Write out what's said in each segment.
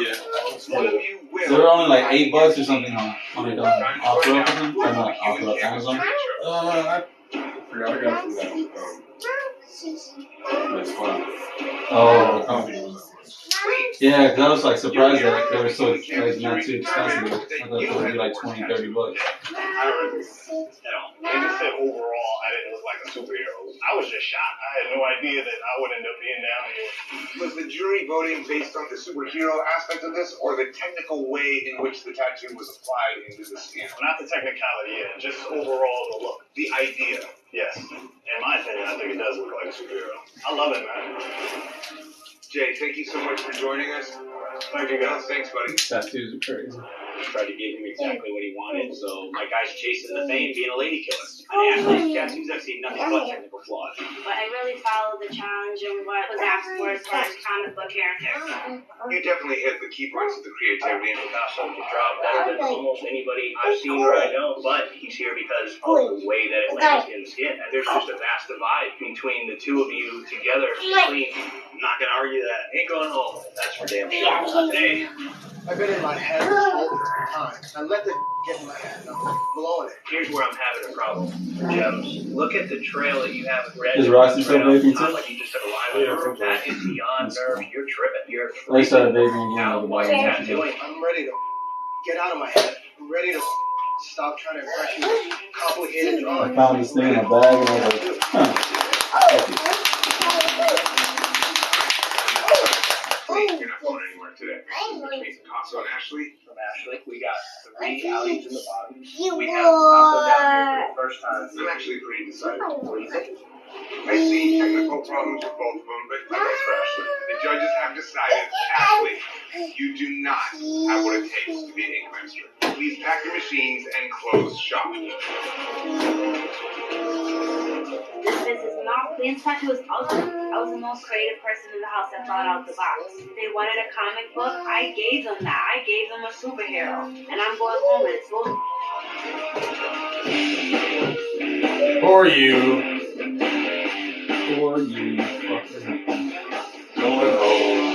Yeah. They were only like $8 or something on off-road or something? Or not off-road, Amazon? I forgot. I got it from that. That's fun. Oh, I don't think it was that much. yeah, because I was like surprised that they were so like not too expensive. I thought they would be like $20, $30. I don't agree at all. They just said overall I didn't look like a superhero. I was just shocked. I had no idea that I would end up being down here. Was the jury voting based on the superhero aspect of this, or the technical way in which the tattoo was applied into the skin? Not the technicality, yeah. Just overall the look. The idea. Yes. In my opinion, I think it does look like a superhero. I love it, man. Jay, thank you so much for joining us. Thank you, guys. Thanks, buddy. Tattoos are crazy. Tried to give him exactly what he wanted, so my guy's chasing the fame, being a lady killer. And Ashley's tattoos, I've seen nothing but technical flaws. But I really followed the challenge and what was asked for as far as comic book character. You definitely hit the key points of the creativity. Picasso could draw better than almost anybody I've seen or I know, but he's here because of the way that it lands in the skin. And there's just a vast divide between the two of you together. I'm not gonna argue that. Ain't going home. That's for damn sure. Not today. I've been in my head this whole time. I let it get in my head. I'm blowing it. Here's where I'm having a problem, Gems. Look at the trail that you have with red. Is Roxy still vaping too? Like you just took a line with her. That is beyond nerve. You're tripping. You're They started vaping again. out. Why are you not doing? I'm ready to get out of my head. I'm ready to stop trying to impress you with complicated I drawings. found this thing in a bag and I was like, huh. You're not going anywhere today. Which means Picasso and Ashley. From Ashley, we got 3 alleys in the bottom. We have Picasso down here for the first time. I'm actually pretty decided. What do you think? I see technical problems with both of them, but that's for Ashley. The judges have decided, Ashley, you do not have what it takes to be an ink master. Please pack your machines and close shop. This is not Clean's tattoo was ugly. I was the most creative person in the house that thought out the box. They wanted a comic book. I gave them that. I gave them a superhero. And I'm going home and it's full. For you. For you, fucker. Going home.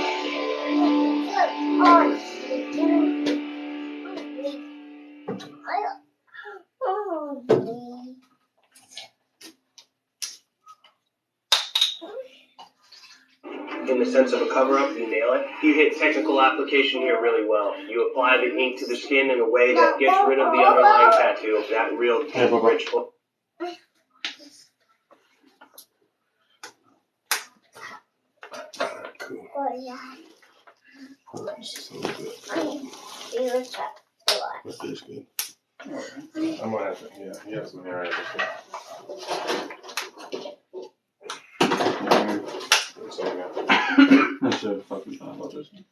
In the sense of a cover-up, you nail it. You hit technical application here really well. You apply the ink to the skin in a way that gets rid of the underlying tattoo, that real rich look. Cool. This is so good. That tastes good. I'm gonna have to, yeah, you have some hair. I should have fucking thought about this one.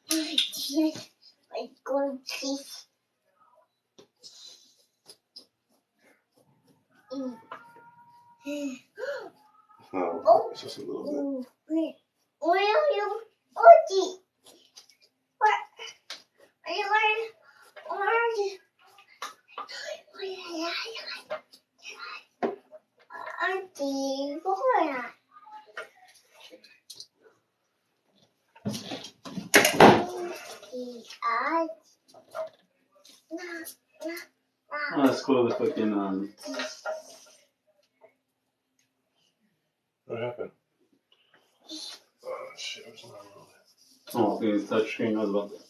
No, it's just a little bit. Where are you? What? Are you wearing orange? Auntie, what? Oh, that's cool. The fucking What happened? Oh shit, where's my roller? oh, his touchscreen knows about that.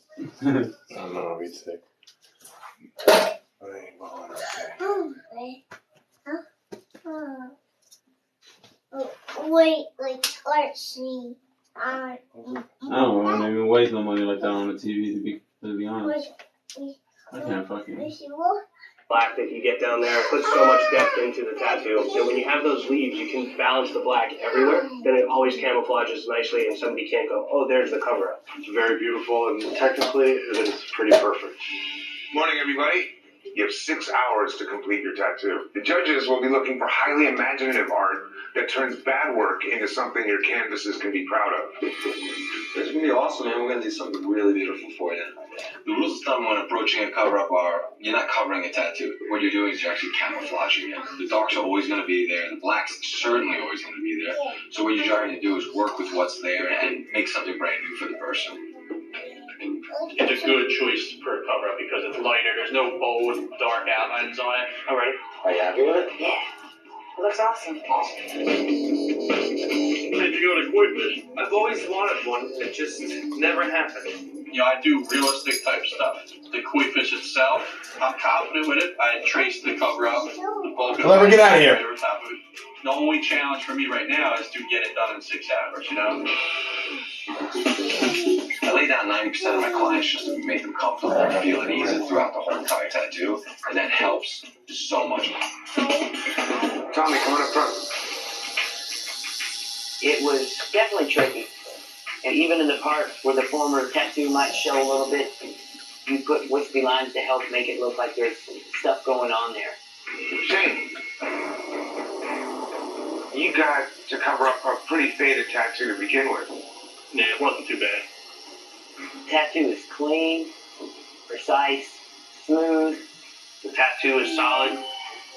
I don't know, I'll be sick. I ain't balling, okay. Wait, let's see. I don't want to even waste no money like that on the TV. To be honest, I can't fucking. Black that you get down there puts so much depth into the tattoo. And when you have those leaves, you can balance the black everywhere. Then it always camouflages nicely, and somebody can't go, oh, there's the cover-up. It's very beautiful, and technically, it is pretty perfect. Morning, everybody. You have 6 hours to complete your tattoo. The judges will be looking for highly imaginative art that turns bad work into something your canvases can be proud of. It's gonna be awesome, man. We're gonna do something really beautiful for you. The rules of thumb when approaching a cover-up are you're not covering a tattoo. What you're doing is you're actually camouflaging it. The darks are always gonna be there. The black's certainly always gonna be there. So what you're trying to do is work with what's there and make something brand new for the person. it's a good choice for a cover up because it's lighter. There's no bold, dark outlines on it. All right. Are you happy with it? Yeah. It looks awesome. Did you go to Koi Fish? I've always wanted one. It just never happened. You know, I do realistic type stuff. The Koi Fish itself, I'm confident with it. I traced the cover up. Clever, get out of here. The only challenge for me right now is to get it done in 6 hours, you know? I lay down 90% of my clients just to make them comfortable and feel at ease throughout the whole entire tattoo, and that helps so much. Tommy, come on up front. It was definitely tricky. And even in the part where the former tattoo might show a little bit, you put wispy lines to help make it look like there's stuff going on there. Shane, you got to cover up a pretty faded tattoo to begin with. Yeah, it wasn't too bad. Tattoo is clean, precise, smooth. The tattoo is solid.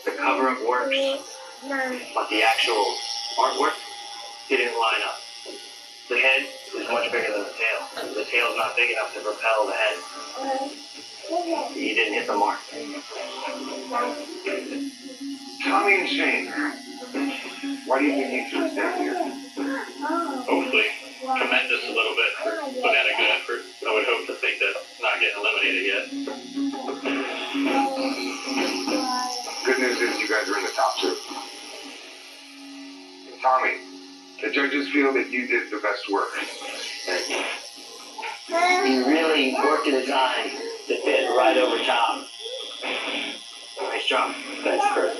The cover-up works. But the actual artwork didn't line up. The head is much bigger than the tail. The tail's not big enough to propel the head. You didn't hit the mark. Tommy and Shane, why do you think you chose down here? Hopefully, commend us a little bit for putting in a good effort. I would hope to think that not getting eliminated yet. Good news is you guys are in the top 2. Tommy, the judges feel that you did the best work. He really worked in his eye to fit right over top. Nice job. Thanks, Chris.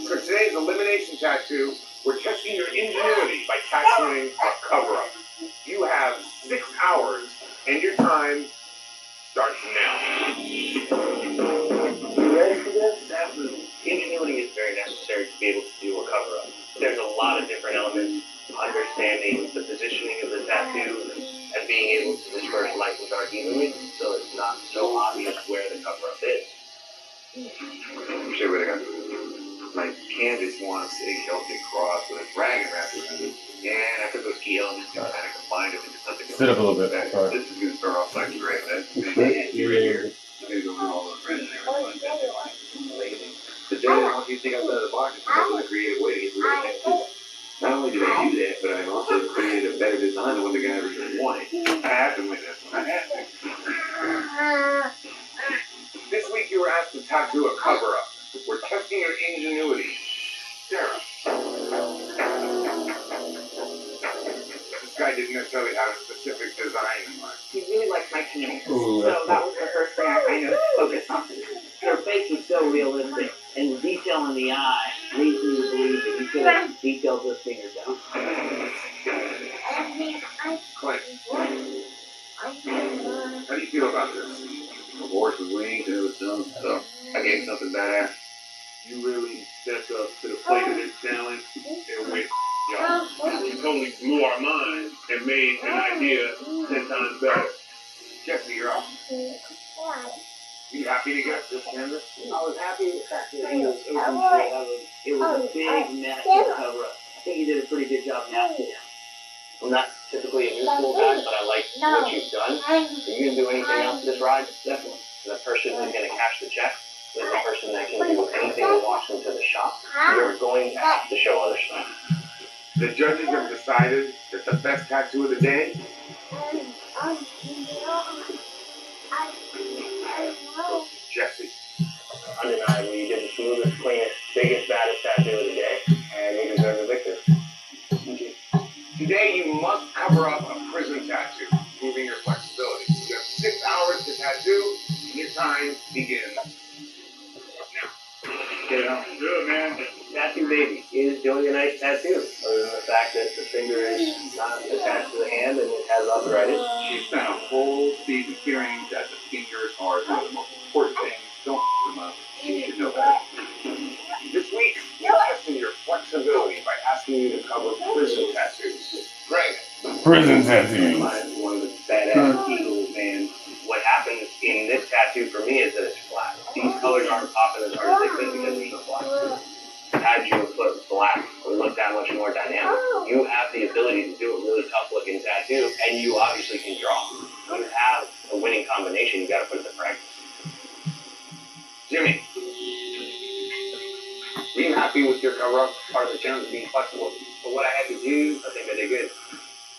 For today's elimination tattoo, we're testing your ingenuity by tattooing a cover-up. You have 6 hours, and your time starts now. You ready for this? Absolutely. Ingenuity is very necessary to be able to do a cover-up. There's a lot of different elements. Understanding the positioning of the tattoo and being able to disperse light with dark evenly so it's not so obvious where the cover-up is. Let me show you what I got. My canvas wants a Celtic cross with a dragon wrapped around it. And I put those key elements together and I combined them into something. Sit up a little bit. Sorry. This is going to start off like great. That's Your ear. I'm going to go through all those red and everything. Amazing. The day I want you to think outside of the box and come up with a creative way to get rid of it. Not only did I do that, but I also created a better design than what the guy originally wanted. I have to win this one. I have to. This week you were asked to tattoo a cover-up. We're testing your ingenuity. Sarah. This guy didn't necessarily have a specific design in mind. He really liked my canoe, so that was the first thing I kind of focused on. Her face was so realistic, and the detail in the eye leads me to believe that he could have detailed those fingers out. Clint, how do you feel about this? The horse was winged and it was done, so I gave something badass. You really stepped up to the plate of this challenge and went, y'all. You totally blew our minds and made an idea 10 times better. Jesse, you're up. You happy to get this canvas? I was happy with the fact that he was open to it. It was a big mess to cover up. I think he did a pretty good job masking it. I'm not typically a new school guy, but I like what you've done. Are you going to do anything else this ride? Definitely. The person who's going to cash the check is the person that can do anything to walk them to the shop. You're going to have to show other stuff. The judges have decided that the best tattoo of the day Jesse. Undeniably, you did the smoothest, cleanest, biggest, baddest tattoo of the day, and you deserve the victory. Thank you. Today you must cover up a prison tattoo, proving your flexibility. You have 6 hours to tattoo, and your time begins now. Get it on. Do it, man. Tattoo Baby is doing a nice tattoo, other than the fact that the finger is not attached to the hand and it has arthritis. She spent a whole season hearing that the fingers are one of the most important things. Don't them up. You should know better. This week, we're testing your flexibility by asking you to cover prison tattoos. Greg. Prison tattoos. One of the badass eagles, man. What happens in this tattoo for me is that it's flat. These colors aren't popping as hard as they could because there's no black. Had you put black, it would look that much more dynamic. You have the ability to do a really tough looking tattoo, and you obviously can draw. combination, you got to put it to practice. Jimmy, Being happy with your cover-up, part of the challenge is being flexible. For what I had to do, I think I did good.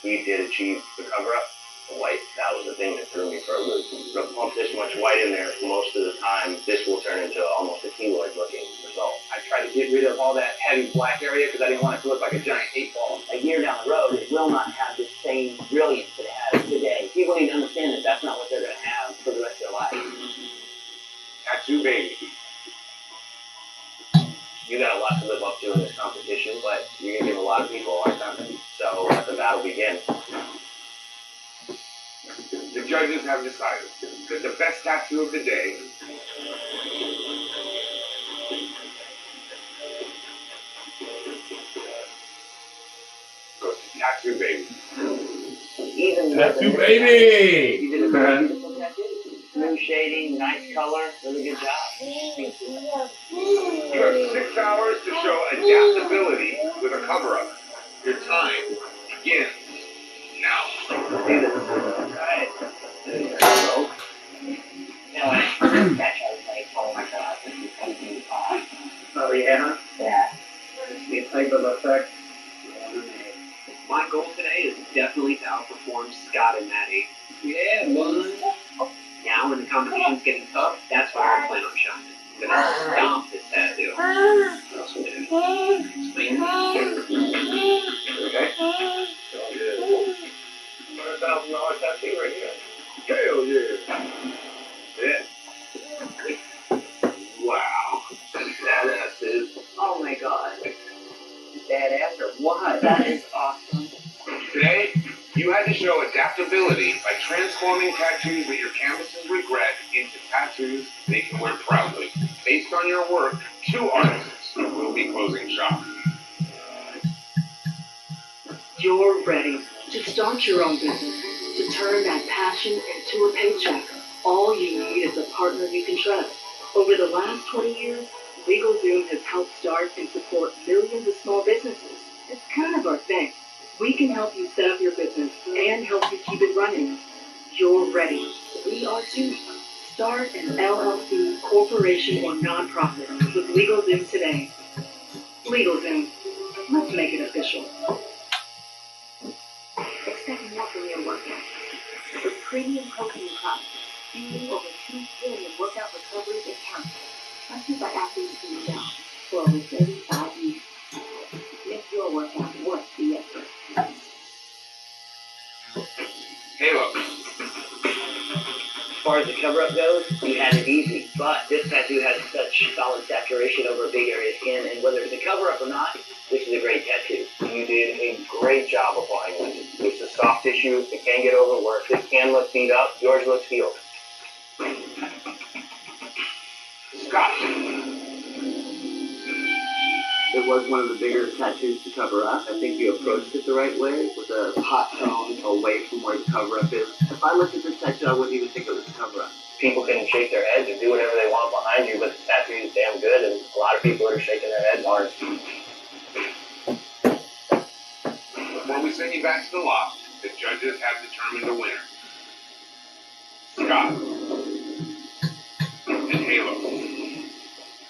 We did achieve the cover-up. The white, that was the thing that threw me for a loop. Don't pump this much white in there most of the time. This will turn into almost a keloid-looking result. I tried to get rid of all that heavy black area because I didn't want it to look like a giant 8-ball. A year down the road, it will not have the same brilliance that it has today. People need to understand that that's not what they're going to have for the rest of their life. tattoo baby. You got a lot to live up to in this competition, but you're going to give a lot of people a lot of time. So let the battle begin. The judges have decided that the best tattoo of the day goes to Tattoo Baby. Even Tattoo Baby! You did a very beautiful tattoo. Smooth shading, nice color, really good job. You have 6 hours to show adaptability with a cover-up. Your time begins now. Let's do this. Alright. There you go. Now, catch I was like, oh my god, this is taking time. Oh, yeah? Yeah. The type of effect. My goal today is definitely to outperform Scott and Maddie. Yeah, man. Now, when the competition's getting tough, that's when I plan on shining. I'm gonna stomp this tattoo. Explain okay? $100,000 tattoo right here. Hell yeah. Yeah. Wow. Badass, dude. Oh my god. Badass or what? That is awesome. Today, you had to show adaptability by transforming tattoos that your canvases regret into tattoos they can wear proudly. Based on your work, 2 artists will be closing shop. You're ready to start your own business, to turn that passion into a paycheck. All you need is a partner you can trust. Over the last 20 years, LegalZoom has helped start and support millions of small businesses. It's kind of our thing. We can help you set up your business and help you keep it running. You're ready. We are too. Start an LLC, corporation, or nonprofit with LegalZoom today. LegalZoom. Let's make it official. Expect more from your workout. With premium protein products, fueling over 2 billion workout recoveries and counting. Trusted by athletes who down for over 35 years. Make your workout worth the effort. Halo. As far as the cover-up goes, you had it easy, but this tattoo has such solid saturation over a big area of skin, and whether it's a cover-up or not, this is a great tattoo. You did a great job applying it. It's a soft tissue. It can get overworked. It can look beat up. Yours looks healed. Scott. It was one of the bigger tattoos to cover up. I think you approached it the right way with a hot tone away from where the cover-up is. If I looked at this tattoo, I wouldn't even think it was a cover-up. People can shake their heads and do whatever they want behind you, but the tattoo is damn good, and a lot of people that are shaking their heads aren't. Before we send you back to the loft, the judges have determined a winner. Scott and Halo.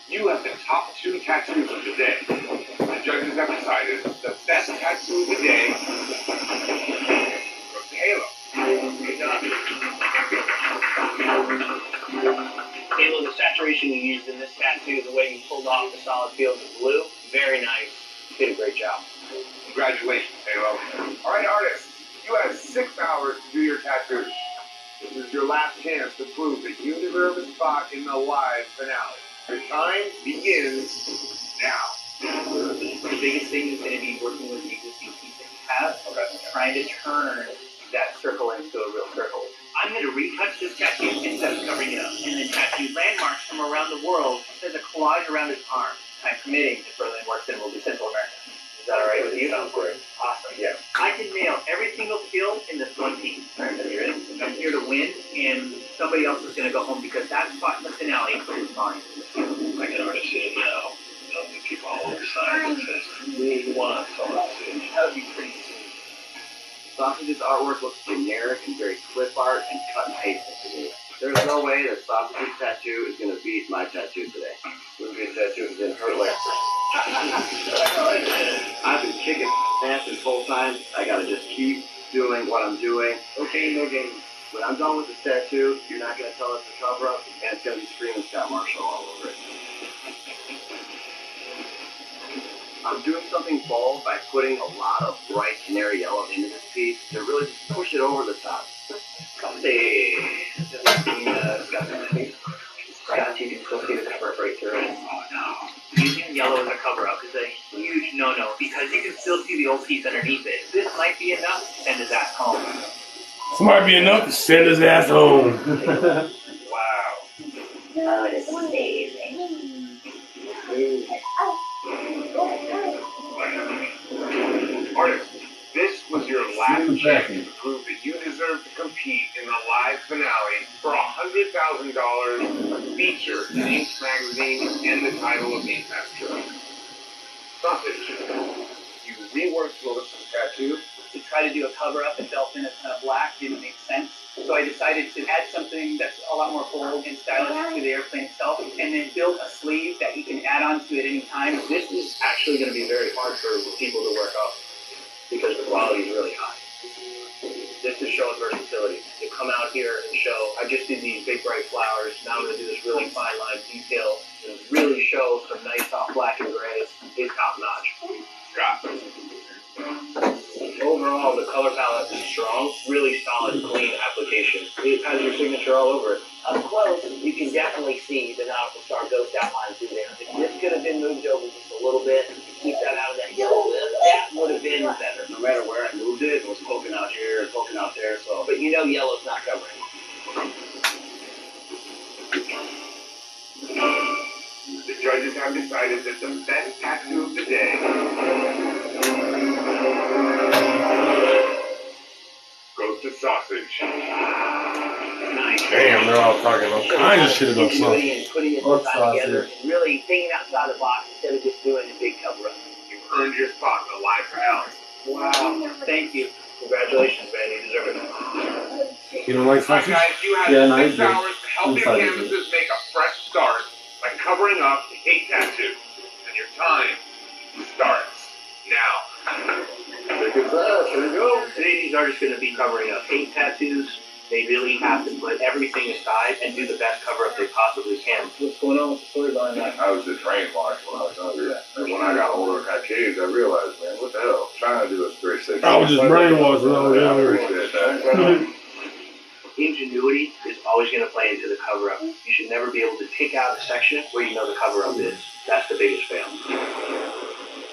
You have the top 2 tattoos of the day. The judges have decided the best tattoo of the day goes to Halo. Good job. Halo, the saturation you used in this tattoo, the way you pulled off the solid fields of blue, very nice. You did a great job. Congratulations, Halo. All right, artists, you have 6 hours to do your tattoo. This is your last chance to prove that you deserve a spot in the live finale. Your time begins now. The biggest thing is going to be working with the existing piece that you have, trying to turn that circle into a real circle. I'm going to retouch this tattoo instead of covering it up, and then tattoo landmarks from around the world as a collage around his arm. I'm committing to Berlin works and will be Central America. Is that all right with you? Sounds great. Awesome. Yeah. I can nail every single skill in this one piece. I'm here to win, and somebody else is going to go home because that spot in the finale is mine. I can already see it now. The people all over the side that says, we want someone to see it. That would be pretty soon. Sausage's artwork looks generic and very clip art and cut and paste. There's no way that Sausage's tattoo is gonna beat my tattoo today. Wouldn't be a tattoo if it didn't hurt like I've been kicking ass this whole time. I gotta just keep doing what I'm doing. Okay, no game. When I'm done with this tattoo, you're not gonna tell us to cover up, and it's gonna be screaming Scott Marshall all over it. I'm doing something bold by putting a lot of bright canary yellow into this piece to really just push it over the top. Scott, you can still see the cover up right through it. Oh no. Using yellow as a cover up is a huge no-no because you can still see the old piece underneath it. This might be enough to send his ass home. This might be enough to send his ass home. Wow. Oh, it is amazing. Artist, this was your last chance to prove that you deserve to compete in the live finale for $100,000, a feature in Inc. magazine, and the title of Ink Master. Sausage, you reworked Melissa's tattoo. To try to do a cover-up that felt in a kind of black didn't make sense. So I decided to add something that's a lot more bold and stylish to the airplane itself, and then build a sleeve that you can add on to at any time. This is actually going to be very hard for people to work off because the quality is really high. This is showing versatility. To come out here and show, I just did these big bright flowers, now I'm going to do this really fine line detail and really show some nice soft black and grays. It's top notch. Scott. Overall, the color palette is strong, really solid, clean application. It has your signature all over it. Up close, you can definitely see the Nautical Star ghost outline through there. If this could have been moved over just a little bit to keep that out of that yellow, that would have been better. No matter where I moved it, it was poking out here and poking out there, so. But you know yellow's not covering it. The judges have decided that the best tattoo of the day goes to Sausage. Damn, they're all talking all kinds of shit about something. And putting it together, and really thinking outside the box instead of just doing a big cover-up. You've earned your spot in the live finale. Wow, thank you. Congratulations, man, you deserve it. You don't like Guys, sausage? you have 6 hours to help your canvases make a fresh start by covering up the hate tattoo. And your time starts now. Here we go. Today these artists are going to be covering up hate tattoos. They really have to put everything aside and do the best cover-up they possibly can. What's going on with the storyline? I was a train march when I was younger. And when I got older and had kids, I realized, man, what the hell? Trying to do a 360. I was just brainwashed when I was younger. Ingenuity is always going to play into the cover-up. You should never be able to pick out a section where you know the cover-up is. That's the biggest fail.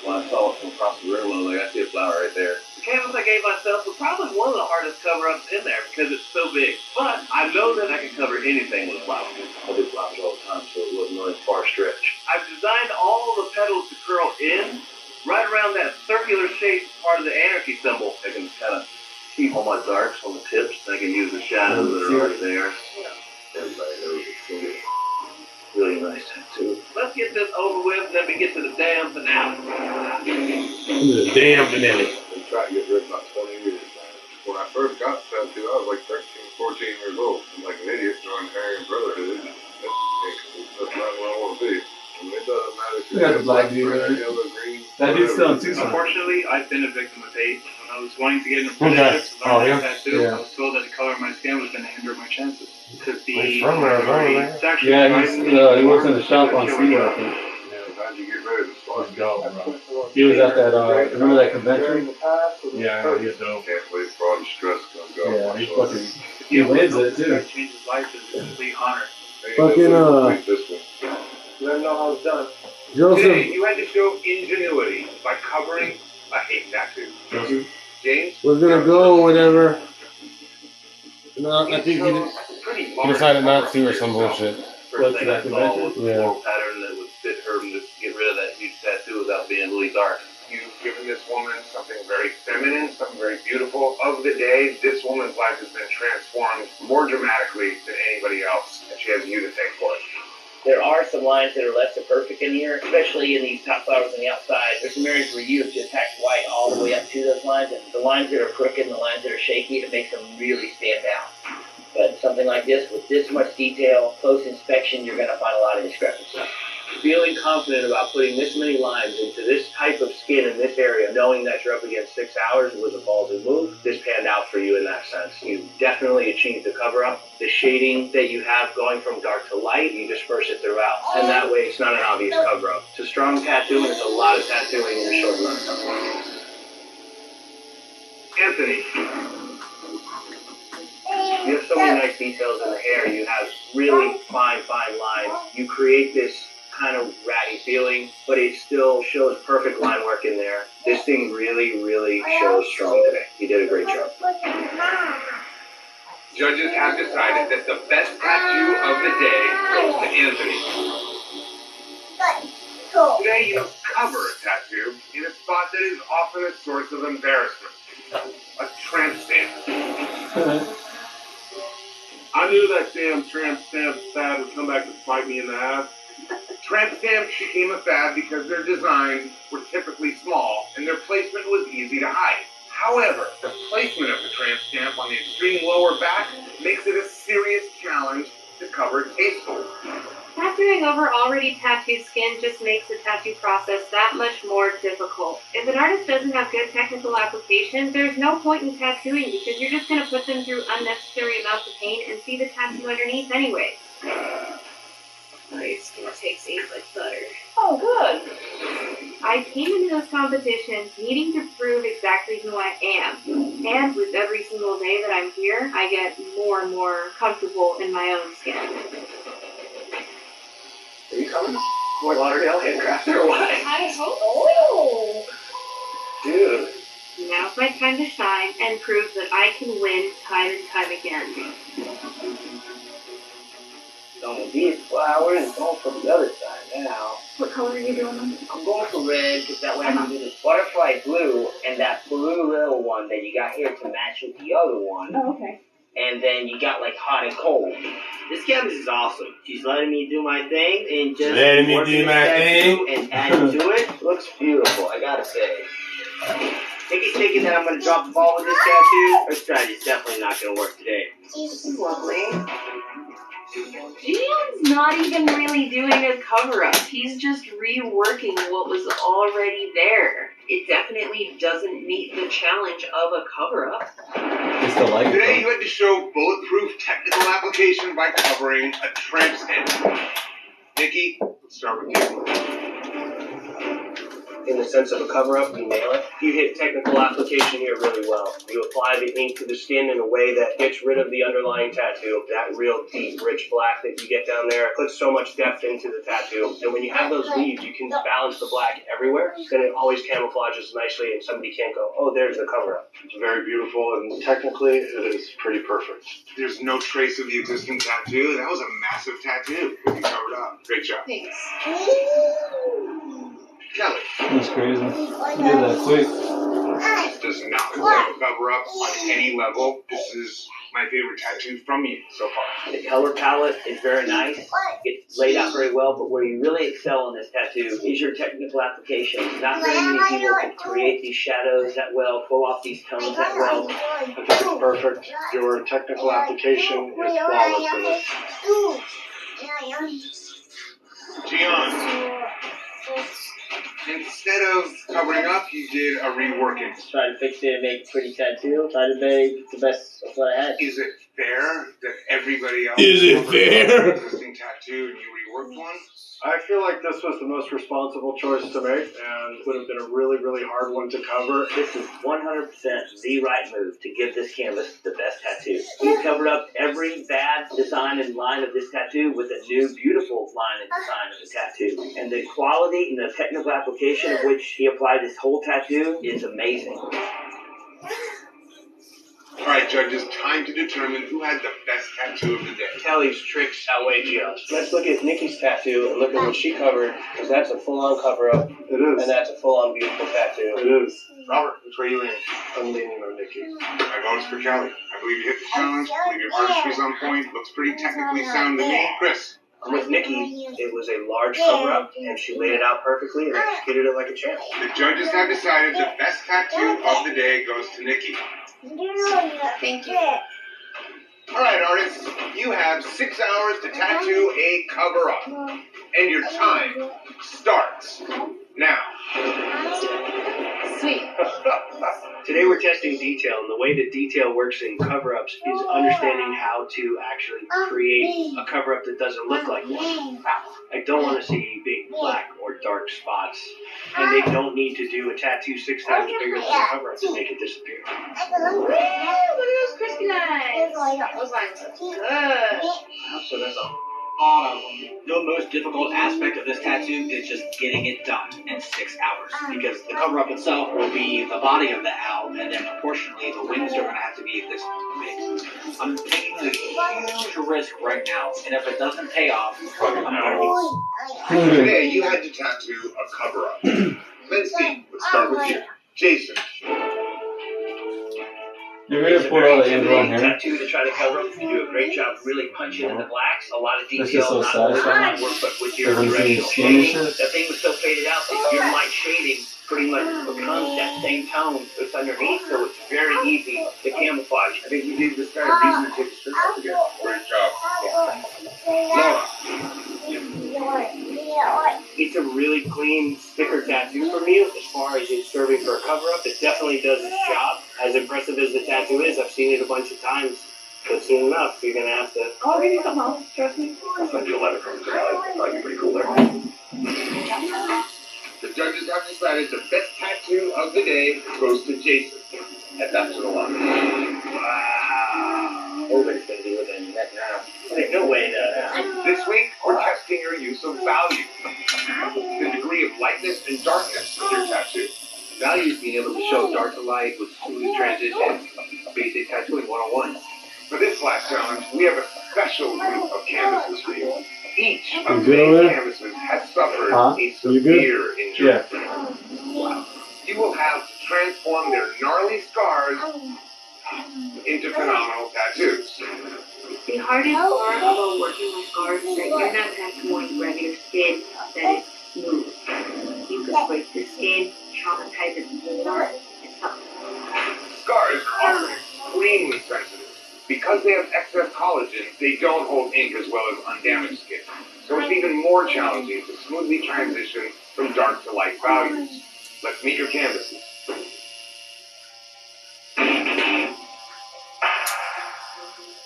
When I saw it from across the room, I was like, I see a flower right there. The canvas I gave myself was probably one of the hardest cover-ups in there because it's so big. But I know that I can cover anything with flowers. I do flowers all the time, so it wasn't really a far stretch. I've designed all the petals to curl in right around that circular shape part of the anarchy symbol. I can kind of keep all my darks on the tips. I can use the shadows that are already there. Everybody knows it's going to be really nice tattoo. Let's get this over with, then we get to the damn finale. The damn finale. Been trying to get rid of about 20 years, man. When I first got the tattoo, I was like 13, 14 years old. I'm like an idiot joining Aryan Brotherhood. That's not what I want to be. I mean, it doesn't matter if We got the black dude there. yellow, green. That dude's still in Tucson. Unfortunately, I've been a victim of hate. When I was wanting to get an apprenticeship to learn tattoo, I was told that the color of my skin was going to hinder my chances. To be He's from Arizona, it's actually Yeah, he works in the shop on Speedway, I think. How'd you get rid of this one? He was at that, remember that convention? Yeah, I know, he's dope. Can't wait for all the stress to come go. Yeah, he's fucking, he wins it too. Change his life is a complete honor. Fucking, This one. Let him know how it's done. Today, Joseph, you had to show ingenuity by covering a hate tattoo. James? was gonna go whatever. No, I think Pretty he decided not to or some bullshit. What's that convention? Yeah. Pattern that would fit her to get rid of that huge tattoo without being really dark. You've given this woman something very feminine, something very beautiful. Of the day, this woman's life has been transformed more dramatically than anybody else, and she has you to thank for it. There are some lines that are less than perfect in here, especially in these top flowers on the outside. There's some areas where you have just hacked white all the way up to those lines, and the lines that are crooked and the lines that are shaky, it makes them really stand out. But something like this, with this much detail, close inspection, you're going to find a lot of discrepancy. Feeling confident about putting this many lines into this type of skin in this area, knowing that you're up against 6 hours with a ballsy move, this panned out for you in that sense. You definitely achieved the cover-up. The shading that you have going from dark to light, you disperse it throughout. And that way, it's not an obvious cover-up. It's a strong tattoo, and it's a lot of tattooing in a short amount of time. Anthony, you have so many nice details in the hair. You have really fine lines. You create this kind of ratty feeling, but it still shows perfect line work in there. This thing really shows strong today. You did a great job. Judges have decided that the best tattoo of the day goes to Anthony. Today you cover a tattoo in a spot that is often a source of embarrassment. A tramp stamp. I knew that damn tramp stamp fad would come back to bite me in the ass. Tramp stamps became a fad because their designs were typically small and their placement was easy to hide. However, the placement of the tramp stamp on the extreme lower back makes it a serious challenge to cover tastefully. Tattooing over already tattooed skin just makes the tattoo process that much more difficult. If an artist doesn't have good technical application, there's no point in tattooing because you're just going to put them through unnecessary amounts of pain and see the tattoo underneath anyway. My skin takes ache like butter. Oh, good. I came into those competitions needing to prove exactly who I am. And with every single day that I'm here, I get more and more comfortable in my own skin. Are you coming to Fort Lauderdale Handcrafter or what? I hope. Oh, Dude. Now's my time to shine and prove that I can win time and time again. So these flowers going for the other side now. what color are you doing them? I'm going for red because that way I can do this butterfly blue and that blue little one that you got here to match with the other one. Oh, okay. And then you got like hot and cold. This canvas is awesome. She's letting me do my thing and just letting me do my thing and adding to it. Looks beautiful, I gotta say. Nikki's thinking that I'm gonna drop the ball with this tattoo. Her strategy's definitely not gonna work today. Lovely. Gideon's not even really doing a cover-up. He's just reworking what was already there. It definitely doesn't meet the challenge of a cover-up. Today you had to show bulletproof technical application by covering a tramp stamp. Nikki, let's start with you. In the sense of a cover-up, you nail it. You hit technical application here really well. You apply the ink to the skin in a way that gets rid of the underlying tattoo, that real deep, rich black that you get down there. It puts so much depth into the tattoo. And when you have those leaves, you can balance the black everywhere. Then it always camouflages nicely and somebody can't go, oh, there's the cover-up. It's very beautiful, and technically it is pretty perfect. There's no trace of the existing tattoo. That was a massive tattoo. You covered up. Great job. Thanks. Kelly. That's crazy. You did that quick. This does not look like a cover-up on any level. This is my favorite tattoo from you so far. The color palette is very nice. It's laid out very well, but where you really excel in this tattoo is your technical application. Not very many people can create these shadows that well, pull off these tones that well. It's perfect. Your technical application is flawless in this. Gian, instead of covering up, you did a reworking. Try to fix it and make a pretty tattoo. Try to make the best of what I had. Is it fair that everybody else Is it covered fair? an existing tattoo and you reworked one? I feel like this was the most responsible choice to make, and would have been a really, really hard one to cover. This is 100% the right move to give this canvas the best tattoo. He covered up every bad design and line of this tattoo with a new, beautiful line and design of the tattoo. And the quality and the technical application of which he applied this whole tattoo is amazing. All right, judges, time to determine who had the best tattoo of the day. Kelly's tricks outweigh Gion's. Let's look at Nikki's tattoo and look at what she covered, because that's a full-on cover-up. It is. And that's a full-on beautiful tattoo. It is. Robert, which way are you leaning? I'm leaning on Nikki. My vote is for Kelly. I believe you hit the challenge. I believe your artistry's on point. Looks pretty technically sound to me. Chris. With Nikki, it was a large cover-up, and she laid it out perfectly and executed it like a champ. The judges have decided the best tattoo of the day goes to Nikki. Thank you. All right, artists, you have 6 hours to tattoo a cover-up. And your time starts now. Sweet. Today we're testing detail, and the way that detail works in cover-ups is understanding how to actually create a cover-up that doesn't look like one. I don't want to see big black or dark spots, and they don't need to do a tattoo 6 times bigger than the cover-up to make it disappear. Look at those crispy knives. Those lines look good. So there's a lot of them. The most difficult aspect of this tattoo is just getting it done in 6 hours. Because the cover-up itself will be the body of the owl, and then proportionally the wings are going to have to be this big. I'm taking a huge risk right now, and if it doesn't pay off, I'm going to be... Today, you had to tattoo a cover-up. Let's see. Let's start with you. Jason. You're gonna put all the ends on here. Tattoo to try to cover up. You do a great job really punching in the blacks. A lot of This is detail, so not sad. only on that work, but with your Everyone's directional seeing shading. this. That thing was so faded out that your light shading pretty much becomes that same tone that's underneath, so it's very easy to camouflage. I think you did this very reason to take the shirt off again. Great job. Laura. It's a really clean sticker tattoo from you. As far as it's serving for a cover-up, it definitely does its job. As impressive as the tattoo is, I've seen it a bunch of times. But soon enough, you're gonna have to. I'll give you something else. Trust me. I'll send you a letter from tonight. That'd be pretty cool there. The judges have decided the best tattoo of the day goes to Jason. Head back to the line. Wow. Everybody's gonna be within that now. There's no way that. This week, we're testing your use of value. The degree of lightness and darkness of your tattoo. Value is being able to show dark to light with smooth transitions. Basic tattooing 101. For this last challenge, we have a special group of canvases for you. Each of You good over today's there? canvases has suffered Huh? a You good? severe injury. Yeah. Wow. You will have to transform their gnarly scars into phenomenal tattoos. The hardest part about working with scars is that you're not tattooing regular skin that is smooth. You could break the skin, traumatize it more, and stuff. Scars are often extremely sensitive. Because they have excess collagen, they don't hold ink as well as undamaged skin. So it's even more challenging to smoothly transition from dark to light values. Let's meet your canvases.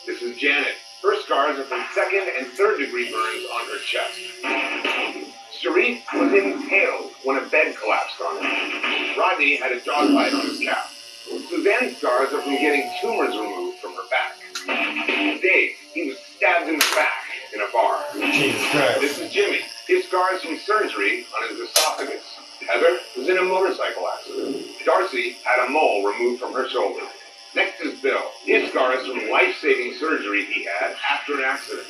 This is Janet. Her scars are from 2nd and 3rd degree burns on her chest. Sharif was impaled when a bed collapsed on him. Rodney had a dog bite on his calf. Suzanne's scars are from getting tumors removed from her back. Dave, he was stabbed in the back in a bar. Jesus Christ. This is Jimmy. His scars from surgery on his esophagus. Heather was in a motorcycle accident. Darcy had a mole removed from her shoulder. Next is Bill. His scars from life-saving surgery he had after an accident.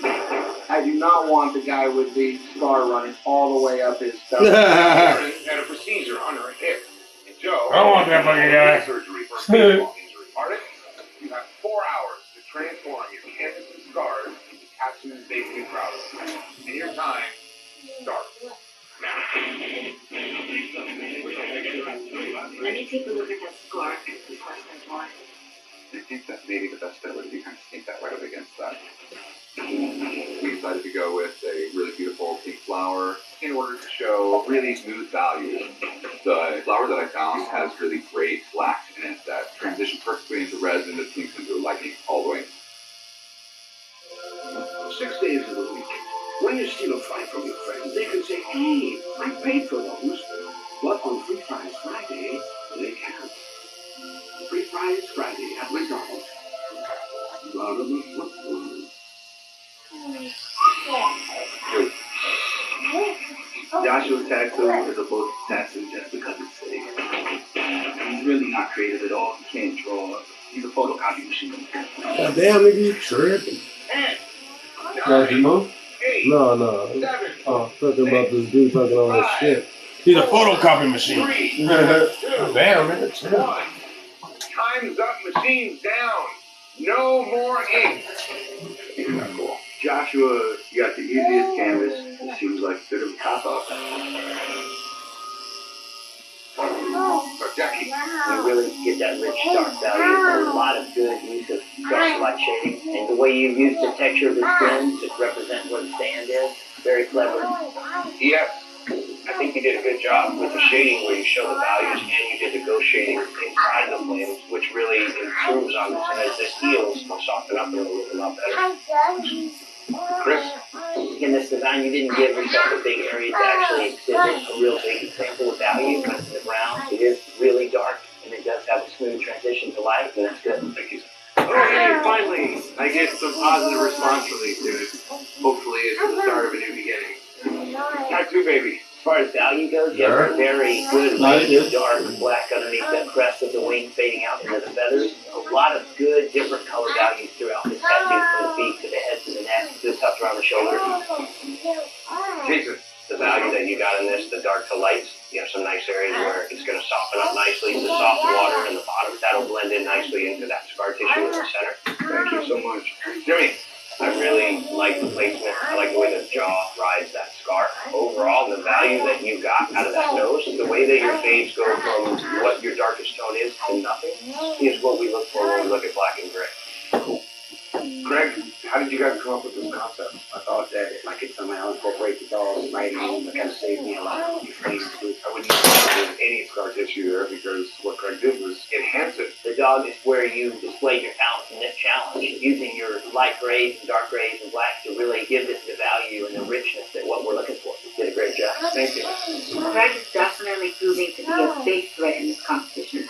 I do not want the guy with the scar running all the way up his stomach. Karen had a procedure on her hip. And Joe I don't want that fucking guy. had surgery for a baseball injury. Artist, you have 4 hours to transform your canvas and scars into tattoos they can be proud of. And your time starts now. Let me take a look at that scar and see questions why. I think that maybe the best bet would be kind of sneak that right up against that. We decided to go with a really beautiful pink flower in order to show really smooth value. The flower that I found has really great black in it that transition perfectly into red and it pinks into lightning all the way. 6 days of the week. When you steal a fry from your friends, they can say, hey, I paid for those. But on Free Fries Friday, they can't. Free Fries Friday at McDonald's. Joshua's tattoo is a book tattoo just because it's fake. He's really not creative at all. He can't draw. He's a photocopy machine. God damn, nigga, you tripping. Guys, you move? No. Oh, talking about this dude talking all that shit. He's a photocopy machine. Damn, man. Chill. Time's up, machines down. No more ink. Isn't that cool? Joshua, you got the easiest canvas. It seems like a bit of a cop-out. So, Jackie. You really get that rich dark value. A lot of good use of dark light shading. And the way you use the texture of the skin to represent where the sand is, very clever. Yes. I think you did a good job with the shading where you show the values, and you did the ghost shading inside the flames, which really improves on this. And as this heals, will soften up and it'll look a lot better. Chris? In this design, you didn't give yourself a big area to actually exhibit a real big example of value because the brown. It is really dark, and it does have a smooth transition to light, and that's good. Thank you. Oh, hey, finally! I get some positive response from these dudes. Hopefully it's the start of a new beginning. Tattoo baby. As far as value goes, you have a very good range of dark black underneath the crest of the wing fading out into the feathers. A lot of good different color values throughout this tattoo, from the feet to the head to the neck, to the tuft around the shoulder. Jason. The value that you got in this, the dark to lights, you have some nice areas where it's going to soften up nicely. The soft water in the bottom, that'll blend in nicely into that scar tissue in the center. Thank you so much. Jimmy. I really like the placement. I like the way the jaw rides that scar. Overall, the value that you got out of that nose, the way that your fades go from what your darkest tone is to nothing, is what we look for when we look at black and gray. Greg, how did you guys come up with this concept? I thought that if I could somehow incorporate the dog's writing, it kind of saved me a lot of money. I wouldn't use any scar tissue there because what Greg did was enhance it. The dog is where you display your talents in this challenge, using your light grays and dark grays and blacks to really give this the value and the richness that what we're looking for. You did a great job. Thank you. Greg is definitely proving to be a big threat in this competition.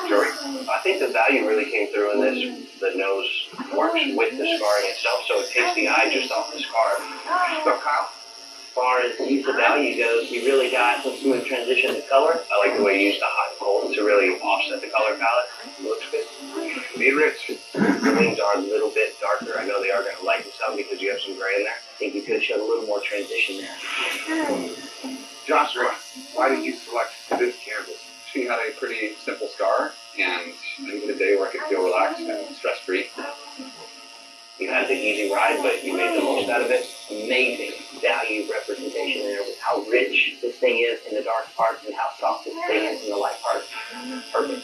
Joey? I think the value really came through in this. The nose works with the scarring itself, so it takes the eye just off the scar. So, Kyle? As far as use of value goes, you really got some smooth transition to color. I like the way you used the hot and cold to really offset the color palette. It looks good. Be rich. The wings are a little bit darker. I know they are going to lighten some because you have some gray in there. I think you could have showed a little more transition there. Joshua, why did you select this canvas? She had a pretty simple scar, and I needed a day where I could feel relaxed and stress-free. You had the easy ride, but you made the most out of it. Amazing value representation there with how rich this thing is in the dark parts and how soft this thing is in the light parts. Perfect.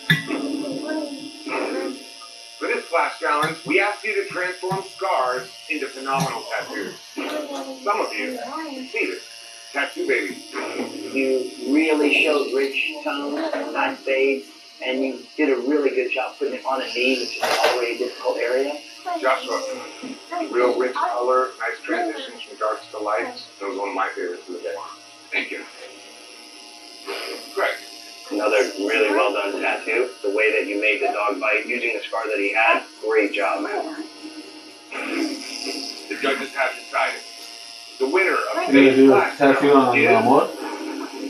For this Flash Challenge, we asked you to transform scars into phenomenal tattoos. Some of you succeeded. Tattoo baby. You really showed rich tones, nice fades, and you did a really good job putting it on a knee, which is already a difficult area. Joshua, real rich color, nice transitions from darks to lights. That was one of my favorites of the day. Thank you. Greg. Another really well done tattoo. The way that you made the dog bite using the scar that he had, great job, man. The judges have decided. The winner of You're gonna today's do a Flash tattoo Challenge on is... what?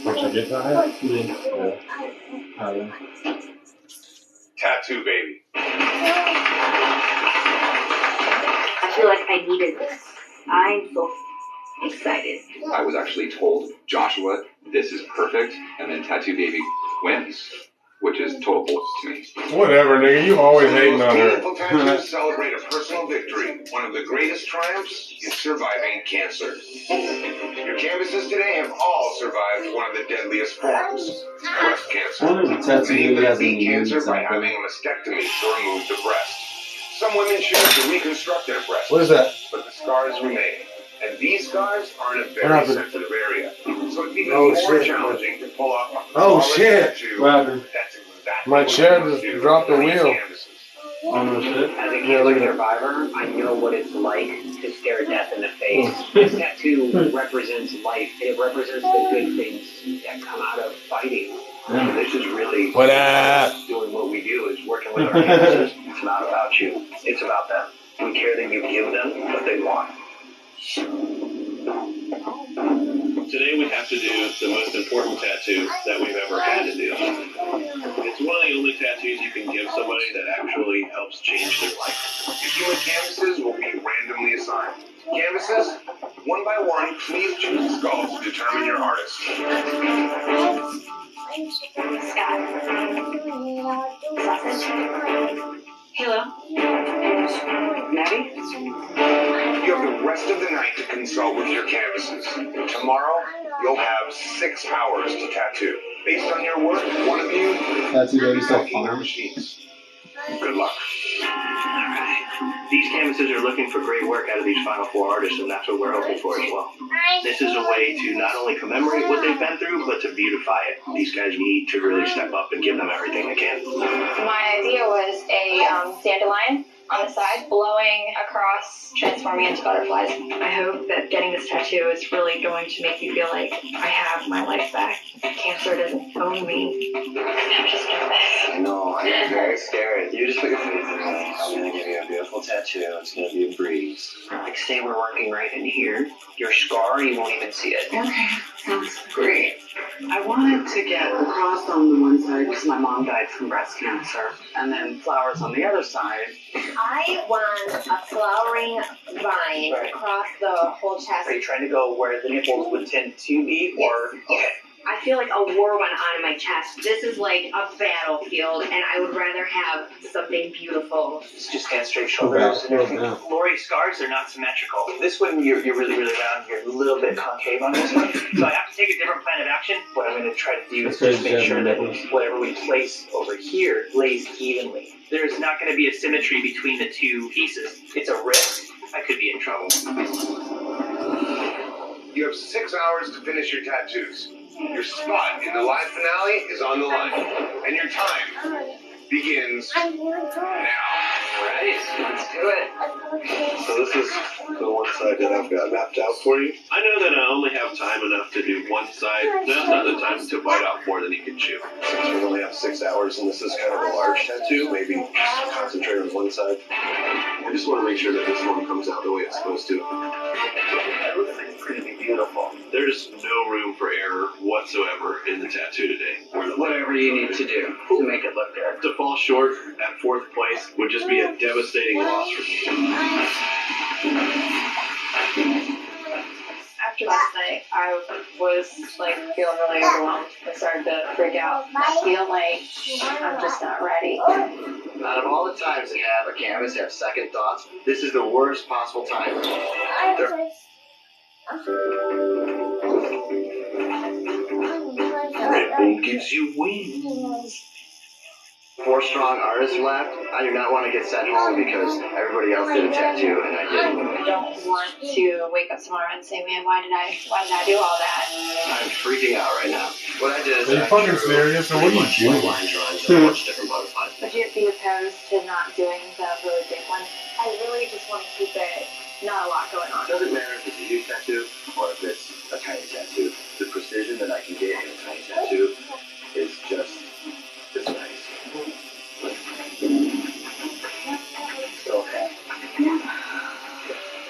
Once I get that? Yeah. Tattoo baby. I feel like I needed this. I'm so excited. I was actually told, Joshua, this is perfect, and then Tattoo Baby wins, which is total bullshit to me. Whatever, nigga. You always hating on her. Meaningful tattoos celebrate a personal victory. One of the greatest triumphs is surviving cancer. Your canvases today have all survived one of the deadliest forms, breast cancer. One of the tattoos Many really women has beat any cancer meaning, by something. having a mastectomy to remove the breast. Some women choose to reconstruct their breasts. What is that? But the scars remain. And these scars are in a What very happened? sensitive area. So it's even Oh, more shit. challenging to pull off a Oh, flawless shit. tattoo. What happened? That's exactly My what chair you must just do dropped the with these wheel. canvases. Oh no shit. As a Yeah, look cancer at that. survivor, I know what it's like to stare death in the face. This tattoo represents life. It represents the good things that come out of fighting. Yeah. This is really What up? doing what we do is working with our canvases. It's not about you. It's about them. We care that you give them what they want. Today we have to do the most important tattoo that we've ever had to do. It's one of the only tattoos you can give somebody that actually helps change their life. Your human canvases will be randomly assigned. Canvases, one by one, please choose a skull to determine your artist. Hello? Maddie? You have the rest of the night to consult with your canvases. Tomorrow, you'll have 6 hours to tattoo. Based on your work, one of you Tattoo lady is still hacking your farm. machines. Good luck. Alright. These canvases are looking for great work out of these final four artists, and that's what we're hoping for as well. This is a way to not only commemorate what they've been through, but to beautify it. These guys need to really step up and give them everything they can. My idea was a dandelion on the side, blowing across, transforming into butterflies. I hope that getting this tattoo is really going to make you feel like I have my life back. Cancer doesn't own me. I'm just nervous. I know, I'm very scared. You just put your faith in me. I'm gonna give you a beautiful tattoo. It's gonna be a breeze. Like, say we're working right in here. Your scar, you won't even see it. Okay, sounds great. I wanted to get a cross on the one side because my mom died from breast cancer, and then flowers on the other side. I want a flowering vine across the whole chest. Are you trying to go where the nipples would tend to be, or okay? I feel like a war went on in my chest. This is like a battlefield, and I would rather have something beautiful. It's just stand straight shoulders. Lori's scars are not symmetrical. This one, you're really, really round. You're a little bit concave on this one. So I have to take a different plan of action. What I'm going to try to do is just make sure that whatever we place over here lays evenly. There's not going to be a symmetry between the two pieces. It's a risk. I could be in trouble. You have 6 hours to finish your tattoos. Your spot in the live finale is on the line, and your time begins now. Alright, let's do it. So this is the one side that I've got mapped out for you. I know that I only have time enough to do one side. Now's not the time to bite off more than you can chew. Since we only have 6 hours and this is kind of a large tattoo, maybe just concentrate on one side. I just want to make sure that this one comes out the way it's supposed to. It looks like it's going to be beautiful. There's no room for error whatsoever in the tattoo today. Whatever you need to do to make it look good. To fall short at 4th place would just be a devastating loss for me. After last night, I was like feeling really overwhelmed. I started to freak out. I feel like I'm just not ready. Out of all the times to have a canvas have second thoughts, this is the worst possible time. Red Bull gives you wings. 4 strong artists left. I do not want to get sent home because everybody else did a tattoo and I didn't. I don't want to wake up tomorrow and say, man, why did I do all that? I'm freaking out right now. What I did is Are you fucking serious, or what are you doing? line drawings and a bunch of different butterflies. Would you be opposed to not doing the really big one? I really just want to keep it not a lot going on. It doesn't matter if it's a huge tattoo or if it's a tiny tattoo. The precision that I can get in a tiny tattoo is just nice. Still okay.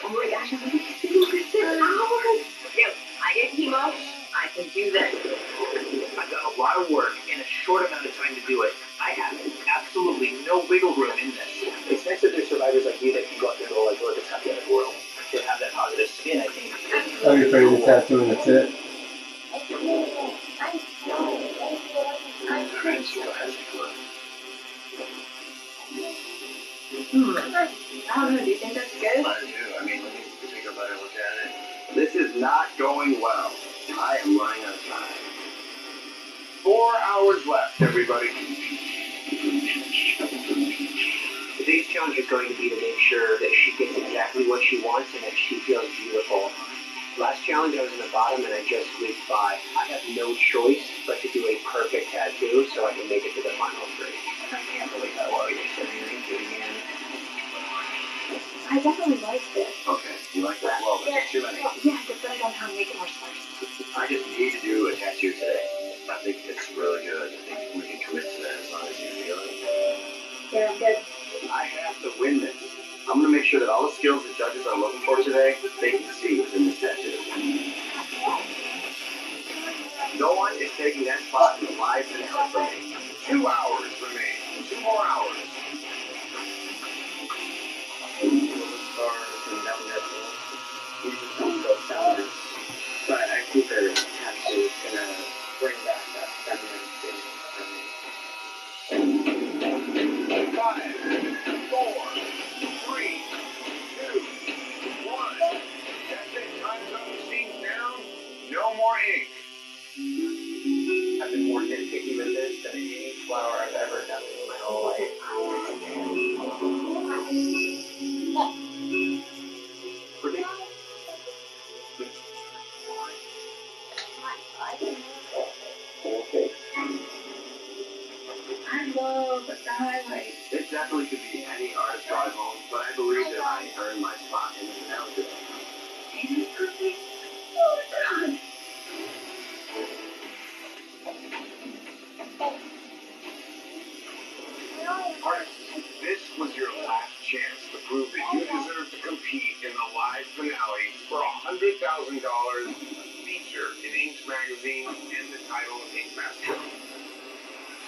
Oh my gosh, I'm going to do this for 6 hours. Yo, I get chemo. I can do this. I've got a lot of work in a short amount of time to do it. I have absolutely no wiggle room in this. It's nice that there's survivors like you that can go out there and go like, look, it's not the end of the world. To have that positive spin, I think. Are you afraid of tattooing the tit? I don't know, do you think that's good? I do. I mean, let me take a better look at it. This is not going well. I am running out of time. 4 hours left, everybody. Today's challenge is going to be to make sure that she gets exactly what she wants and that she feels beautiful. Last challenge, I was in the bottom and I just squeaked by. I have no choice but to do a perfect tattoo so I can make it to the final 3. I can't believe how well you're sitting again. I definitely like this. Okay, you like that? Well, there's too many. Yeah, but then I don't know how to make it more sparse. I just need to do a tattoo today. I think it's really good. I think we can commit to that as long as you feel it. Yeah, I'm good. I have to win this. I'm going to make sure that all the skills the judges are looking for today, they can see within this tattoo. No one is taking that spot in the live finale from me. 2 hours remain. 2 more hours. But I think their tattoo is going to bring back that feminine thing. 5, 4, 3, 2, 1. That's it. Time's up. Machines down. No more ink. I've been working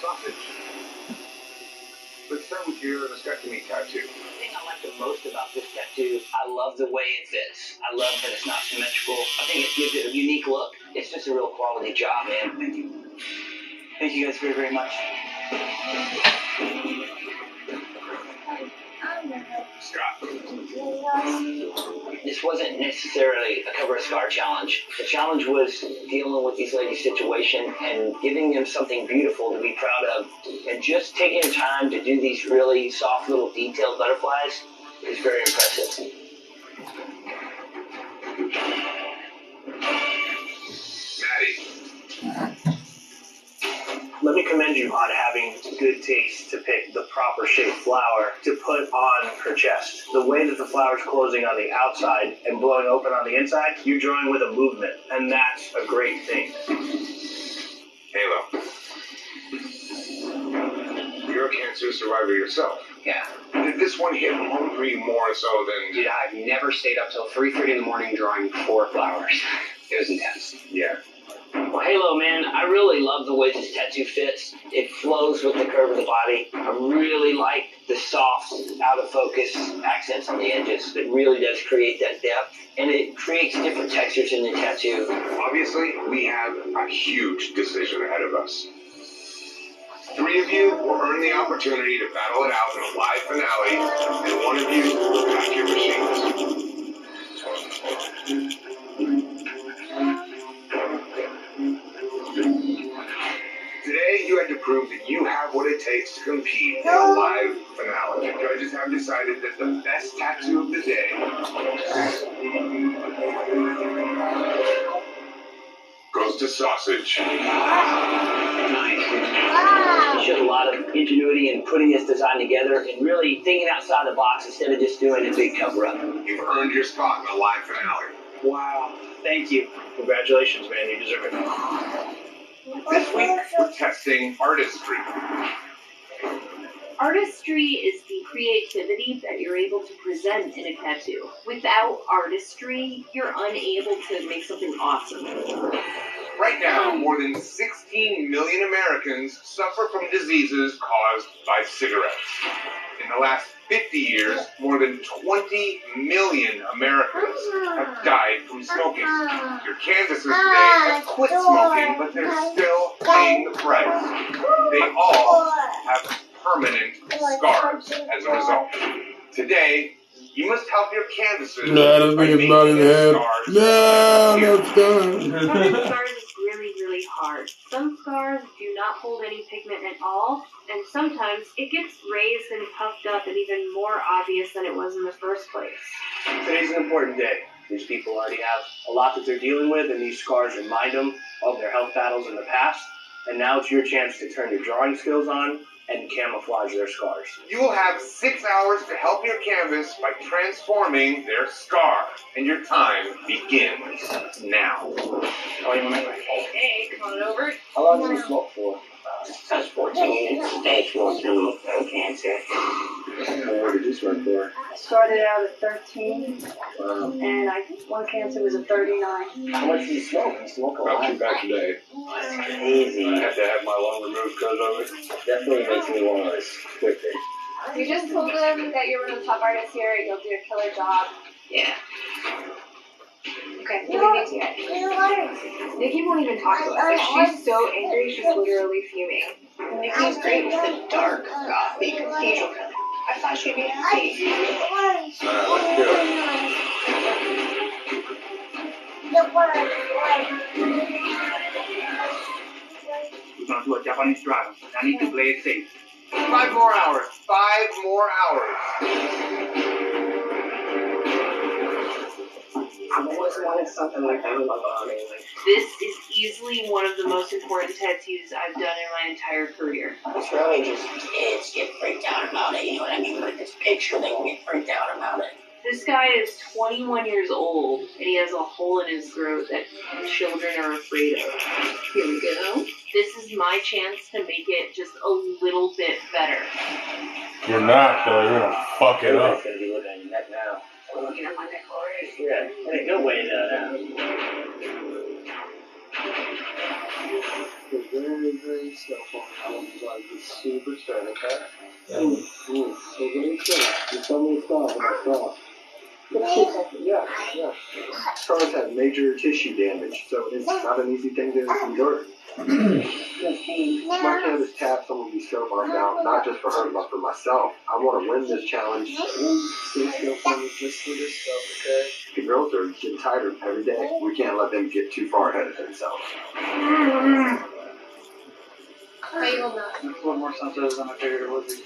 Sausage. Let's start with your mastectomy tattoo. The thing I like the most about this tattoo, I love the way it fits. I love that it's not symmetrical. I think it gives it a unique look. It's just a real quality job, man. Thank you. Thank you guys very, very much. Scott. This wasn't necessarily a cover a scar challenge. The challenge was dealing with these ladies' situation and giving them something beautiful to be proud of. And just taking time to do these really soft little detailed butterflies is very impressive. Maddie. Let me commend you on having good taste to pick the proper shaped flower to put on her chest. The way that the flower's closing on the outside and blowing open on the inside, you're drawing with a movement, and that's a great thing. Halo. You're a cancer survivor yourself. Yeah. Did this one hit home for you more so than... Yeah, I've never stayed up till 3:30 in the morning drawing 4 flowers. It was intense. Yeah. Well, Halo, man, I really love the way this tattoo fits. It flows with the curve of the body. I really like the soft, out of focus accents on the edges. It really does create that depth, and it creates different textures in the tattoo. Obviously, we have a huge decision ahead of us. 3 of you will earn the opportunity to battle it out in a live finale, and 1 of you will pack your machines. Today, you had to prove that you have what it takes to compete in a live finale. The judges have decided that the best tattoo of the day goes to Sausage. Nice. You showed a lot of ingenuity in putting this design together and really thinking outside the box instead of just doing a big cover-up. You've earned your spot in the live finale. Wow. Thank you. Congratulations, man. You deserve it. This week, we're testing artistry. Artistry is the creativity that you're able to present in a tattoo. Without artistry, you're unable to make something awesome. Right now, more than 16 million Americans suffer from diseases caused by cigarettes. In the last 50 years, more than 20 million Americans have died from smoking. Your canvases today have quit smoking, but they're still paying the price. They all have permanent scars as a result. Today, you must help your canvases. Nah, this nigga's not in the head. No, that's done. Covering scars is really, really hard. Some scars do not hold any pigment at all, and sometimes it gets raised and puffed up and even more obvious than it was in the first place. Today's an important day. These people already have a lot that they're dealing with, and these scars remind them of their health battles in the past. And now it's your chance to turn your drawing skills on and camouflage their scars. You will have 6 hours to help your canvas by transforming their scar, and your time begins now. Hey, come on over. How long did you smoke for? I was 14, stage 4 terminal cancer. What did you smoke for? I started out at 13, and I think one cancer was at 39. How much did you smoke? You smoke a lot. About 2 packs a day. That's crazy. I had to have my lung removed because of it. Definitely makes me want to quit it. You just told them that you're one of the top artists here. You'll do a killer job. Yeah. Okay, what do you need to get? Nikki won't even talk to us. Like, she's so angry, she's literally fuming. Nikki's great with the dark, gothic, cathedral color. I thought she'd be happy. Let's do We're going to do a Japanese drive. I need to play it safe. 5 more hours. 5 more hours. I've always wanted something like that in my body. This is easily one of the most important tattoos I've done in my entire career. It's really just kids get freaked out about it, you know what I mean? Like this picture, they get freaked out about it. This guy is 21 years old, and he has a hole in his throat that children are afraid of. Here we go. This is my chance to make it just a little bit better. You're not, though. You're gonna fuck it up. Everybody's going to be looking at your neck now. We're looking at my neck already. Yeah, hey, no way to It's very, very skillful. Like it's super straight, okay? Take it easy. You tell me to stop and I stop. Yeah. Charles had major tissue damage, so it's not an easy thing to endure. My cannabis taps some of these so far down, not just for her, but for myself. I want to win this challenge. Stay still for me, just for this stuff, okay? The girls are getting tighter every day. We can't let them get too far ahead of themselves. That's one more sensitive than I figured it would be.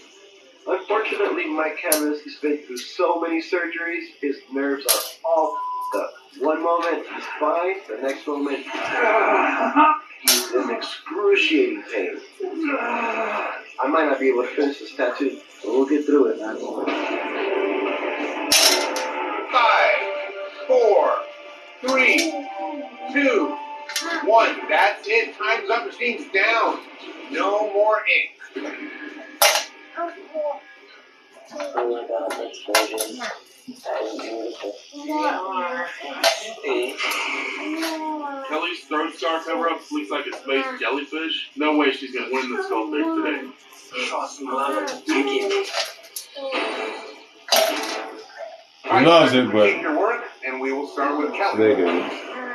Unfortunately, my chemist has been through so many surgeries, his nerves are all up. One moment, he's fine. The next moment, he's in excruciating pain. I might not be able to finish this tattoo, but we'll get through it, man. 5, 4, 3, 2, 1. That's it. Time's up. Machine's down. No more ink. Oh my God, that's gorgeous. That is beautiful. Kelly's throat scar cover-up looks like a space jellyfish. No way she's gonna win this sculpting today. Awesome, love it. Thank you. He loves it, but your work, and we will start with Kelly.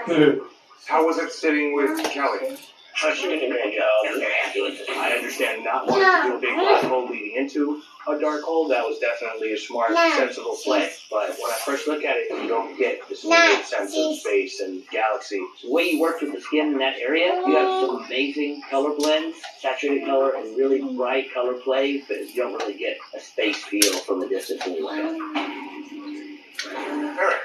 negative. How was it sitting with Kelly? She did a great job. I understand not wanting to do a big black hole leading into a dark hole. That was definitely a smart, sensible play. But when I first look at it, you don't get this immediate sense of space and galaxy. The way you work with the skin in that area, you have some amazing color blends, saturated color, and really bright color play, but you don't really get a space feel from a distance anyway. Eric.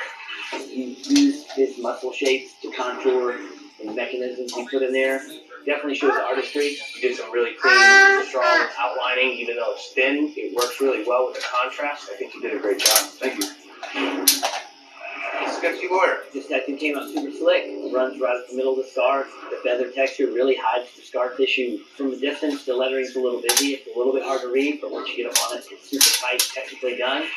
You use his muscle shapes to contour the mechanisms you put in there. Definitely shows artistry. You did some really clean, strong outlining. Even though it's thin, it works really well with the contrast. I think you did a great job. Thank you. Sketchy lawyer. This tattoo came out super slick. It runs right up the middle of the scar. The feather texture really hides the scar tissue. From a distance, the lettering's a little busy. It's a little bit hard to read, but once you get up on it, it's super tight, technically done.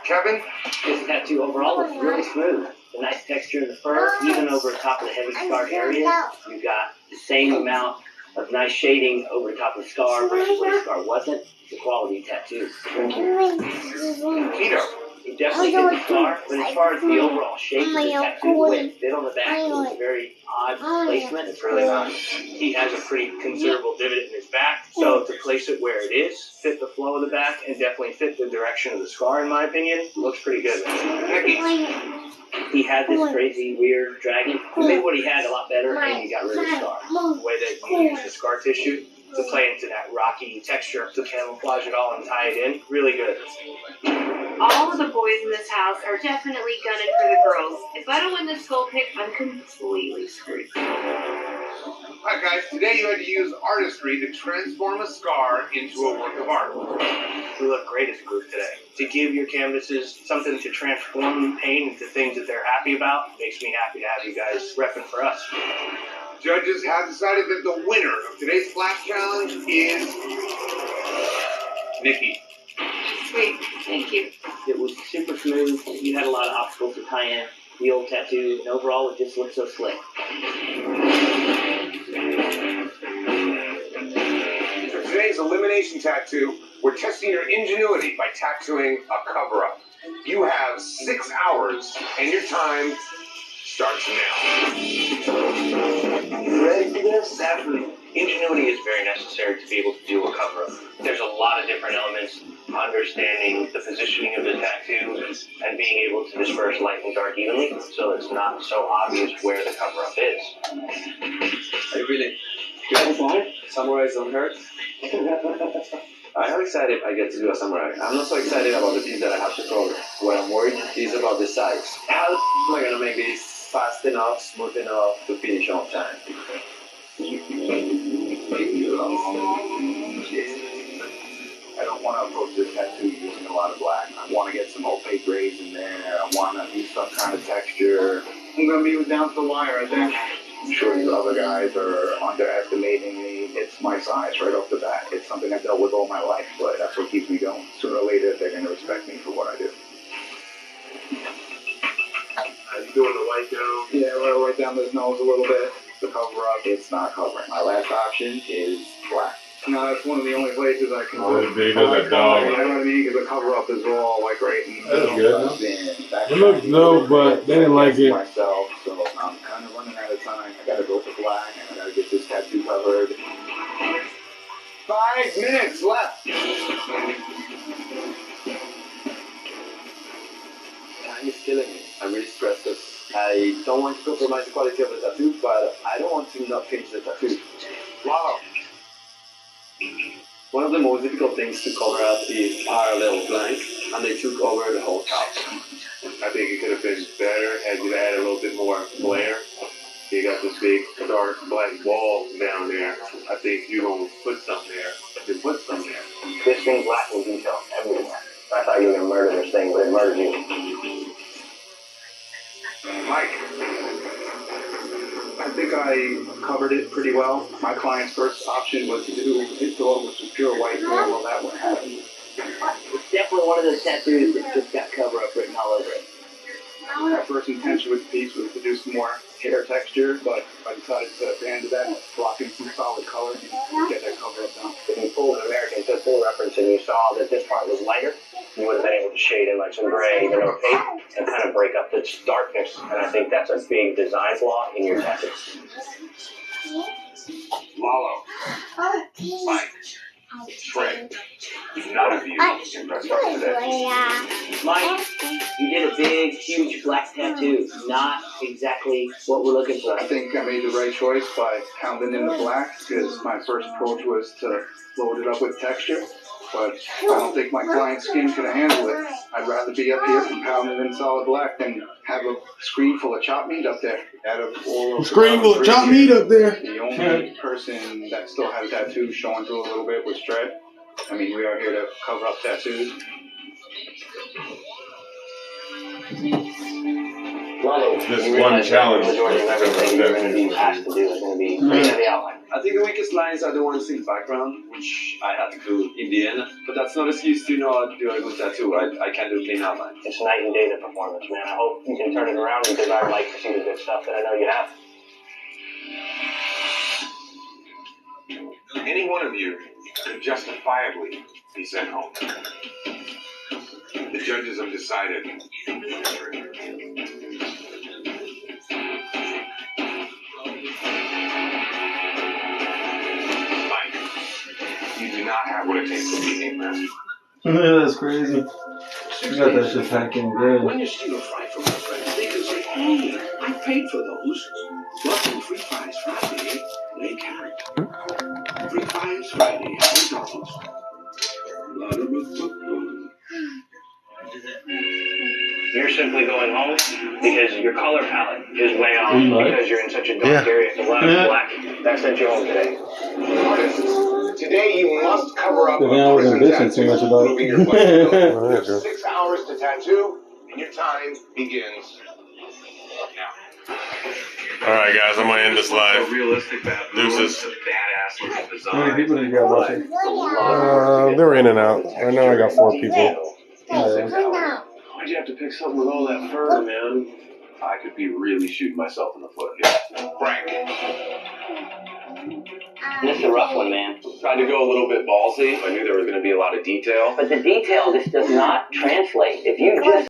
Kevin? This tattoo overall looks really smooth. The nice texture in the fur, even over the top of the heavy scarred areas. You've got the same amount of nice shading over the top of the scar versus where the scar wasn't. It's a quality tattoo. Thank you. Tito. It definitely hit the scar, but as far as the overall shape of the tattoo, the way it fit on the back, it was a very odd placement. It's really nice. He has a pretty considerable divot in his back, so to place it where it is, fit the flow of the back, and definitely fit the direction of the scar, in my opinion, looks pretty good. He had this crazy, weird dragon. You made what he had a lot better, and you got rid of the scar. The way that you use the scar tissue to play into that rocky texture, to camouflage it all and tie it in, really good. All of the boys in this house are definitely gunning for the girls. If I don't win this gold pick, I'm completely screwed. Alright guys, today you had to use artistry to transform a scar into a work of art. We look great as a group today. To give your canvases something to transform pain into things that they're happy about makes me happy to have you guys repping for us. Judges have decided that the winner of today's Splash Challenge is Nikki. Sweet, thank you. It was super smooth. You had a lot of obstacles to tie in the old tattoo, and overall it just looked so slick. For today's elimination tattoo, we're testing your ingenuity by tattooing a cover-up. You have 6 hours, and your time starts now. You ready for this? Absolutely. Ingenuity is very necessary to be able to do a cover-up. There's a lot of different elements, understanding the positioning of the tattoo and being able to disperse light and dark evenly so it's not so obvious where the cover-up is. Are you really? You have a point? Samurais don't hurt? I'm excited I get to do a samurai. I'm not so excited about the piece that I have to cover. What I'm worried is about the size. How am I going to make this fast enough, smooth enough to finish on time? I don't want to approach this tattoo using a lot of black. I want to get some opaque grays in there. I want to use some kind of texture. I'm going to be down to the wire, I think. I'm sure these other guys are underestimating me. It's my size right off the bat. It's something I've dealt with all my life, but that's what keeps me going. Sooner or later, they're going to respect me for what I do. You doing the white down? Yeah, right down his nose a little bit. The cover-up, it's not covering. My last option is black. No, that's one of the only places I can put big as a dog. You know what I mean? Because the cover-up is all like right in the That's middle. good. It looks dope, but they didn't like it. Myself, so I'm kind of running out of time. I gotta go for black, and I gotta get this tattoo covered. 5 minutes left. Time is killing me. I'm really stressed. I don't want to compromise the quality of the tattoo, but I don't want to not finish the tattoo. Wow. One of the most difficult things to cover up is parallel blank, and they took over the whole couch. I think it could have been better had you had a little bit more flair. You got this big dark black wall down there. I think you're gonna put something there. Then put something there. This thing's lacking detail everywhere. I thought you were gonna murder this thing, but it murdered you. Mike, I think I covered it pretty well. My client's first option was to do his door, which was pure white normal. That one happened. It's definitely one of those tattoos that just got cover-up written all over it. My first intention with the piece was to do some more hair texture, but I decided to abandon that and block in some solid color and get that cover up done. If you pulled an American Pistol reference and you saw that this part was lighter, you would have been able to shade in like some gray, opaque, and kind of break up this darkness. And I think that's a big design flaw in your tattoo. Lalo, Mike, Trey, none of you impressed us today. Mike, you did a big, huge black tattoo. Not exactly what we're looking for. I think I made the right choice by pounding in the black, because my first approach was to load it up with texture. But I don't think my client's skin could handle it. I'd rather be up here from pounding in solid black than have a screen full of chopped meat up there. Out of all of Screen full of chopped meat up there. The only person that still had a tattoo showing through a little bit was Tread. I mean, we are here to cover up tattoos. This one challenge. The majority of everything you're going to be asked to do is going to be the outline. I think the weakest lines are the ones in the background, which I had to do in the end. But that's not an excuse to not do a good tattoo. I can do clean outline. It's night and day the performance, man. I hope you can turn it around because I'd like to see the good stuff that I know you have. Any one of you could justifiably be sent home. The judges have decided. Mike, you do not have what it takes to be a master. That's crazy. You got that shit packing good. When you steal a fry from my friends, they can say, hey, I paid for those. But on Free Fries Friday, they can't. Free Fries Friday at McDonald's. You're simply going home because your color palette is way off because you're in such a dark area. It's a lot of black. That sent you home today. Today you must cover up I wasn't bitching too much about it. You have 6 hours to tattoo, and your time begins now. Alright guys, I'm gonna end this live. Realistic Deuces. badass looking design. How many people did you got watching? They were in and out. Right now I got 4 people. Why'd you have to pick something with all that fur, man? I could be really shooting myself in the foot here. Frank. This is a rough one, man. Tried to go a little bit ballsy. I knew there was going to be a lot of detail. But the detail just does not translate. If you just